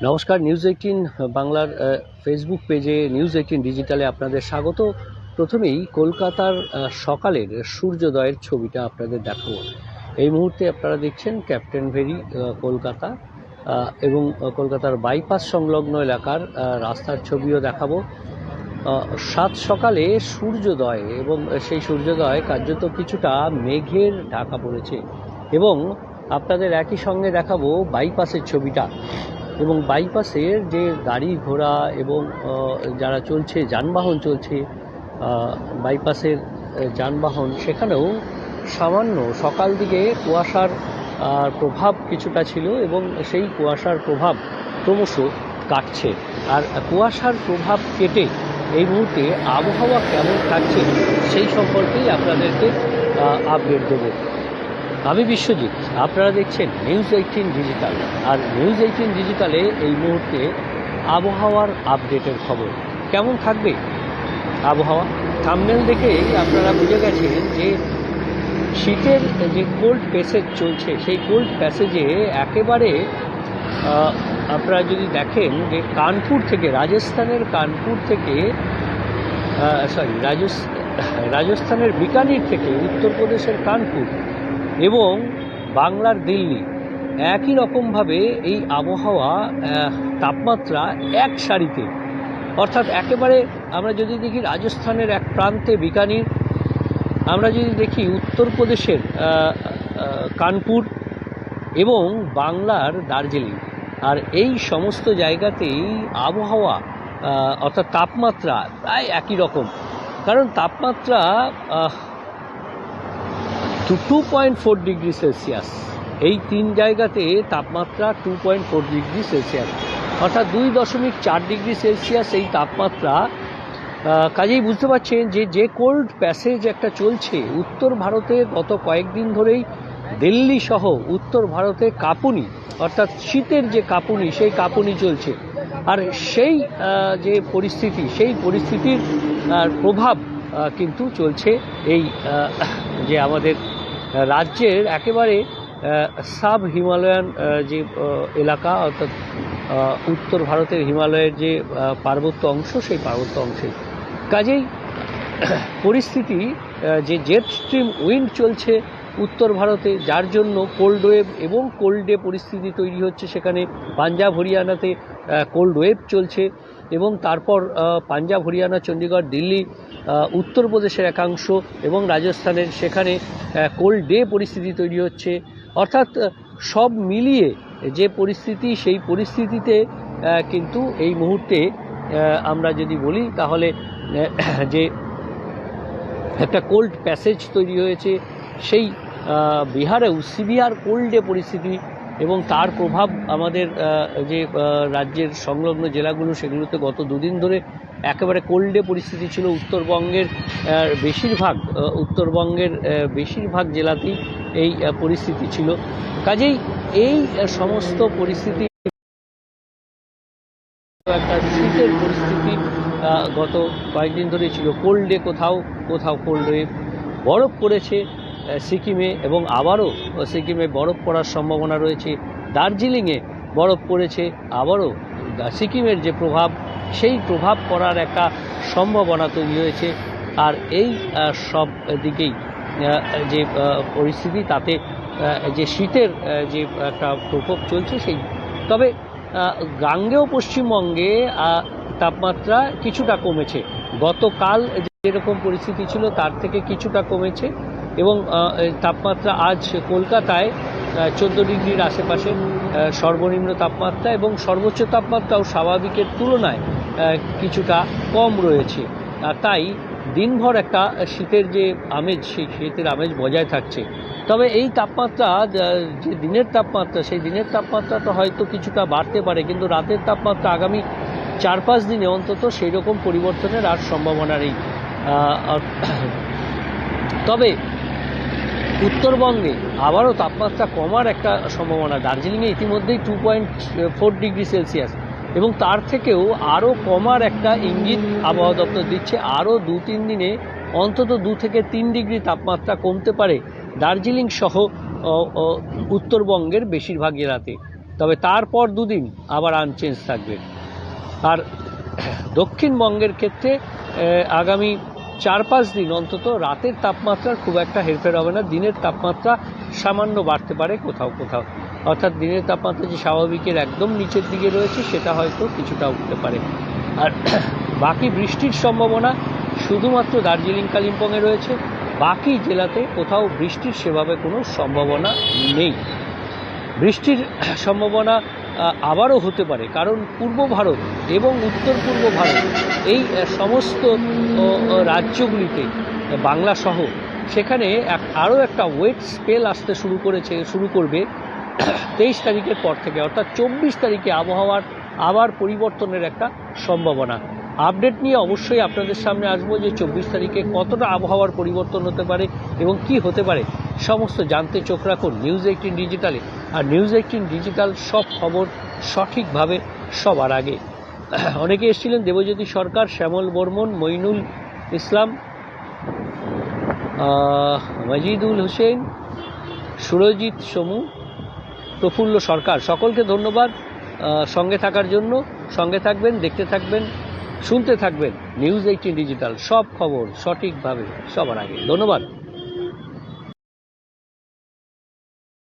নমস্কার, নিউজ 18 বাংলার ফেসবুক পেজে নিউজ 18 ডিজিটালে আপনাদের স্বাগত। প্রথমেই কলকাতার সকালের সূর্যোদয়ের ছবিটা আপনাদের দেখাবো। এই মুহূর্তে আপনারা দেখছেন ক্যাপ্টেন ভেরি কলকাতা এবং কলকাতার বাইপাস সংলগ্ন এলাকার রাস্তার ছবিও দেখাবো। সাত সকালে সূর্যোদয় এবং সেই সূর্যোদয় কার্যত কিছুটা মেঘের ঢাকা পড়েছে এবং আপনাদের একই সঙ্গে দেখাবো বাইপাসের ছবিটা। এবং বাইপাসের যে গাড়ি ঘোড়া এবং যারা চলছে, যানবাহন চলছে, বাইপাসের যানবাহন, সেখানেও সামান্য সকাল দিকে কুয়াশার প্রভাব কিছুটা ছিল এবং সেই কুয়াশার প্রভাব ক্রমশ কাটছে। আর কুয়াশার প্রভাব কেটে এই মুহূর্তে আবহাওয়া কেমন থাকছে সেই সম্পর্কেই আপনাদেরকে আপডেট দেবো। আমি বিশ্বজিৎ, আপনারা দেখছেন নিউজ 18 ডিজিটাল। আর নিউজ 18 ডিজিটালে এই মুহূর্তে আবহাওয়ার আপডেটের খবর। কেমন থাকবে আবহাওয়া? থাম্বনেল দেখেই আপনারা বুঝে গেছেন যে শীতের যে কোল্ড প্যাসেজ চলছে, সেই কোল্ড প্যাসেজে একেবারে আপনারা যদি দেখেন যে কানপুর থেকে, রাজস্থানের কানপুর থেকে রাজস্থানের বিকানির থেকে উত্তরপ্রদেশের কানপুর এবং বাংলার দিল্লি একই রকমভাবে এই আবহাওয়া তাপমাত্রা এক সারিতে, অর্থাৎ একেবারে আমরা যদি দেখি রাজস্থানের এক প্রান্তে বিকানির, আমরা যদি দেখি উত্তরপ্রদেশের কানপুর এবং বাংলার দার্জিলিং, আর এই সমস্ত জায়গাতেই আবহাওয়া অর্থাৎ তাপমাত্রা প্রায় একই রকম। কারণ তাপমাত্রা 2.4 ডিগ্রি সেলসিয়াস, এই তিন জায়গাতে তাপমাত্রা 2.4 ডিগ্রি সেলসিয়াস, অর্থাৎ 2.4 ডিগ্রি সেলসিয়াস এই তাপমাত্রা। কাজেই বুঝতে পারছেন যে কোল্ড প্যাসেজ একটা চলছে উত্তর ভারতে গত কয়েকদিন ধরেই। দিল্লি সহ উত্তর ভারতে কাঁপুনি, অর্থাৎ শীতের যে কাঁপুনি, সেই কাঁপুনি চলছে। আর সেই যে পরিস্থিতি, সেই পরিস্থিতির প্রভাব কিন্তু চলছে এই যে আমাদের রাজ্যের একেবারে সাব হিমালয়ান যে এলাকা, অর্থাৎ উত্তর ভারতের হিমালয়ের যে পার্বত্য অংশ, সেই পার্বত্য অংশে। কাজেই পরিস্থিতি যে জেট স্ট্রিম উইন্ড চলছে উত্তর ভারতে, যার জন্য কোল্ড ওয়েভ এবং কোল্ড ডে পরিস্থিতি তৈরি হচ্ছে সেখানে। পাঞ্জাব হরিয়ানাতে কোল্ড ওয়েভ চলছে এবং তারপর পাঞ্জাব হরিয়ানা চণ্ডীগড় দিল্লি উত্তরপ্রদেশের একাংশ এবং রাজস্থানের সেখানে কোল্ড ডে পরিস্থিতি তৈরি হচ্ছে। অর্থাৎ সব মিলিয়ে যে পরিস্থিতি, সেই পরিস্থিতিতে কিন্তু এই মুহূর্তে আমরা যদি বলি তাহলে যে একটা কোল্ড প্যাসেজ তৈরি হয়েছে, সেই বিহারেও সিভিয়ার কোল্ড ডে পরিস্থিতি এবং তার প্রভাব আমাদের যে রাজ্যের সংলগ্ন জেলাগুলো, সেগুলোতে গত দুদিন ধরে একেবারে কোল্ড ডে পরিস্থিতি ছিল। উত্তরবঙ্গের বেশিরভাগ জেলাতেই এই পরিস্থিতি ছিল। কাজেই এই সমস্ত পরিস্থিতি, একটা শীতের পরিস্থিতি গত কয়েকদিন ধরে ছিল। কোল্ড ডে কোথাও কোথাও কোল্ড ওয়েভ, বরফ পড়েছে সিকিমে এবং আবারও সিকিমে বরফ পড়ার সম্ভাবনা রয়েছে। দার্জিলিংয়ে বরফ পড়েছে, আবারও সিকিমের যে প্রভাব, সেই প্রভাব পড়ার একটা সম্ভাবনা তৈরি হয়েছে। আর এই সব দিকেই যে পরিস্থিতি, তাতে যে শীতের যে একটা প্রকোপ চলছে সেই। তবে গাঙ্গেয় পশ্চিমবঙ্গে তাপমাত্রা কিছুটা কমেছে, গতকাল যেরকম পরিস্থিতি ছিল তার থেকে কিছুটা কমেছে এবং তাপমাত্রা আজ কলকাতায় 14 ডিগ্রির আশেপাশে সর্বনিম্ন তাপমাত্রা এবং সর্বোচ্চ তাপমাত্রাও স্বাভাবিকের তুলনায় কিছুটা কম রয়েছে। তাই দিনভর একটা শীতের যে আমেজ, সেই শীতের আমেজ বজায় থাকছে। তবে এই তাপমাত্রা, যে দিনের তাপমাত্রা, সেই দিনের তাপমাত্রাটা হয়তো কিছুটা বাড়তে পারে, কিন্তু রাতের তাপমাত্রা আগামী 4-5 দিনে অন্তত সেই রকম পরিবর্তনের আর সম্ভাবনা নেই। তবে উত্তরবঙ্গে আবারও তাপমাত্রা কমার একটা সম্ভাবনা। দার্জিলিংয়ে ইতিমধ্যেই 2.4 ডিগ্রি সেলসিয়াস এবং তার থেকেও আরও কমার একটা ইঙ্গিত আবহাওয়া দপ্তর দিচ্ছে। আরও 2-3 দিনে অন্তত 2 থেকে 3 ডিগ্রি তাপমাত্রা কমতে পারে দার্জিলিং সহ উত্তরবঙ্গের বেশিরভাগ জেলাতে। তবে তারপর দুদিন আবার আনচেঞ্জ থাকবে। আর দক্ষিণবঙ্গের ক্ষেত্রে আগামী 4-5 দিন অন্তত রাতের তাপমাত্রার খুব একটা হেরফের হবে না, দিনের তাপমাত্রা সামান্য বাড়তে পারে কোথাও কোথাও, অর্থাৎ দিনের তাপমাত্রা যে স্বাভাবিকের একদম নিচের দিকে রয়েছে সেটা হয়তো কিছুটা উঠতে পারে। আর বাকি বৃষ্টির সম্ভাবনা শুধুমাত্র দার্জিলিং কালিম্পংয়ে রয়েছে, বাকি জেলাতে কোথাও বৃষ্টির সেভাবে কোনো সম্ভাবনা নেই। বৃষ্টির সম্ভাবনা আবারও হতে পারে, কারণ পূর্ব ভারত এবং উত্তর পূর্ব ভারত এই সমস্ত রাজ্যগুলিতে বাংলা সহ সেখানে আরও একটা ওয়েট স্পেল আসতে শুরু করবে 23 তারিখের পর থেকে, অর্থাৎ 24 তারিখে আবহাওয়ার আবার পরিবর্তনের একটা সম্ভাবনা। আপডেট নিয়ে অবশ্যই আপনাদের সামনে আসবো যে 24 তারিখে কতটা আবহাওয়ার পরিবর্তন হতে পারে এবং কি হতে পারে, সমস্ত জানতে চোখ রাখুন নিউজ 18 ডিজিটালে। আর নিউজ 18 ডিজিটাল সব খবর সঠিকভাবে সবার আগে। অনেকে এসেছিলেন, দেবজ্যোতি সরকার, শ্যামল বর্মন, মইনুল ইসলাম, মজিদুল হোসেন, সুরজিৎ সমু, প্রফুল্ল সরকার, সকলকে ধন্যবাদ সঙ্গে থাকার জন্য। সঙ্গে থাকবেন, দেখতে থাকবেন, শুনতে থাকবেন নিউজ 18 ডিজিটাল, সব খবর সঠিকভাবে সবার আগে। ধন্যবাদ।